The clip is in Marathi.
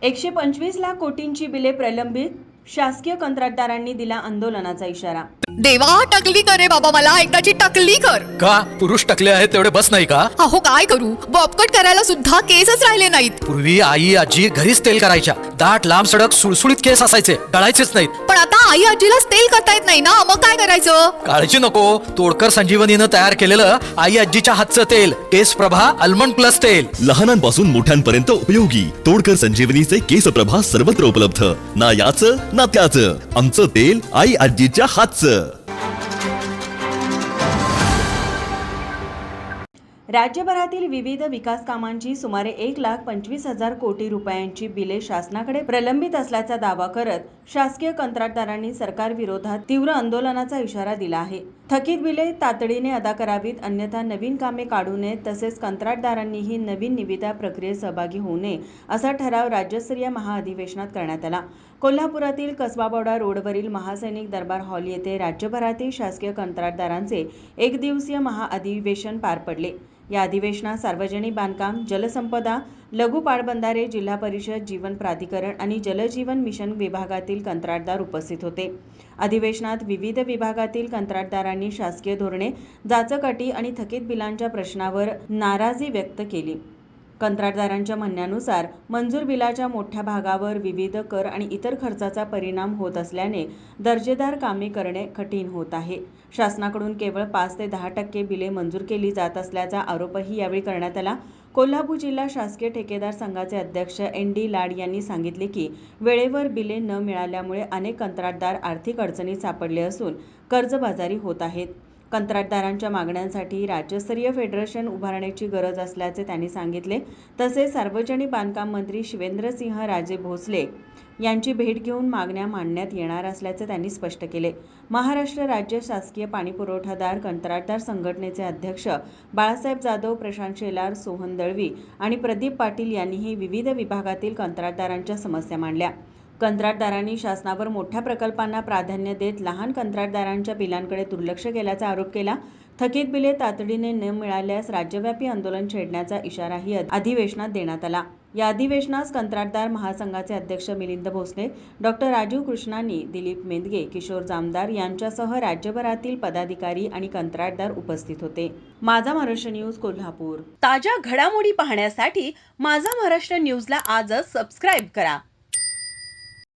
125 लाख कोटींची बिले प्रलंबित, शासकीय कंत्राटदारांनी दिला आंदोलनाचा इशारा। देवा टकली करे बाबा, मला एकदाची टकली कर। का पुरुष टकले आहेत तेवढे बस नाही का? अहो काय करू, बॉबकट करायला सुद्धा केसच राहिले नाहीत। पूर्वी आई आजी घरीच तेल करायच्या, दाट लांब सडक सुळसुळीत केस असायचे, गळायचेच नाहीत। पण आता आई आजीलाच तेल करता येत नाही ना, मग काय करायचं? काळजी नको, तोडकर संजीवनीनं तयार केलेलं आई आजीच्या हातचं तेल केस प्रभा अल्मंड प्लस तेल, लहानांपासून मोठ्यांपर्यंत उपयोगी। तोडकर संजीवनीचे केस प्रभा सर्वत्र उपलब्ध, ना याचं ना त्याचं, आमचं तेल आई आजीच्या हातचं। राज्यभरातील विविध विकास कामांची सुमारे 1,25,000 कोटी रुपयांची बिले शासनाकडे प्रलंबित असल्याचा दावा करत शासकीय कंत्राटदारांनी सरकार विरोधात तीव्र आंदोलनाचा इशारा दिला आहे। थकीत बिले तातडीने अदा करावीत, अन्यथा नवीन कामे काढू नयेत, तसेच कंत्राटदारांनीही नवीन निविदा प्रक्रियेत सहभागी होऊ नये असा ठराव राज्यस्तरीय महाअधिवेशनात करण्यात आला। कोल्हापुरातील कसबाबोडा रोडवरील महासैनिक दरबार हॉल येथे राज्यभरातील शासकीय कंत्राटदारांचे एक दिवसीय महाअधिवेशन पार पडले। या अधिवेशनात सार्वजनिक बांधकाम, जलसंपदा, लघु पाटबंधारे, जिल्हा परिषद, जीवन प्राधिकरण आणि जलजीवन मिशन विभागातील कंत्राटदार उपस्थित होते। अधिवेशनात विविध विभागातील कंत्राटदारांनी शासकीय धोरणे, जाचक-अटी आणि थकीत बिलांच्या प्रश्नावर नाराजी व्यक्त केली। कंत्राटदारांच्या म्हणण्यानुसार मंजूर बिलाच्या मोठ्या भागावर विविध कर आणि इतर खर्चाचा परिणाम होत असल्याने दर्जेदार कामे करणे कठीण होत आहे। शासनाकडून केवळ 5 ते 10% बिले मंजूर केली जात असल्याचा आरोपही यावेळी करण्यात आला। कोल्हापूर जिल्हा शासकीय ठेकेदार संघाचे अध्यक्ष ND लाड यांनी सांगितले की वेळेवर बिले न मिळाल्यामुळे अनेक कंत्राटदार आर्थिक अडचणीत सापडले असून कर्जबाजारी होत आहेत। कंत्राटदारांच्या मागण्यांसाठी राज्यस्तरीय फेडरेशन उभारण्याची गरज असल्याचे त्यांनी सांगितले। तसेच सार्वजनिक बांधकाम मंत्री शिवेंद्रसिंह राजे भोसले यांची भेट घेऊन मागण्या मांडण्यात येणार असल्याचे त्यांनी स्पष्ट केले। महाराष्ट्र राज्य शासकीय पाणीपुरवठादार कंत्राटदार संघटनेचे अध्यक्ष बाळासाहेब जाधव, प्रशांत शेलार, सोहन दळवी आणि प्रदीप पाटील यांनीही विविध विभागातील कंत्राटदारांच्या समस्या मांडल्या। कंत्राटदारांनी शासनावर मोठ्या प्रकल्पांना प्राधान्य देत लहान कंत्राटदारांच्या बिलांकडे दुर्लक्ष केल्याचा आरोप केला। थकीत बिले तातडीने न मिळाल्यास राज्यव्यापी आंदोलन छेडण्याचा इशाराही अधिवेशनात देण्यात आला। या अधिवेशनास कंत्राटदार महासंघाचे अध्यक्ष मिलिंद भोसले, डॉक्टर राजीव कृष्णानी, दिलीप मेंदगे, किशोर जामदार यांच्यासह राज्यभरातील पदाधिकारी आणि कंत्राटदार उपस्थित होते। माझा महाराष्ट्र न्यूज कोल्हापूर। ताज्या घडामोडी पाहण्यासाठी माझा महाराष्ट्र न्यूजला आजच सबस्क्राईब करा।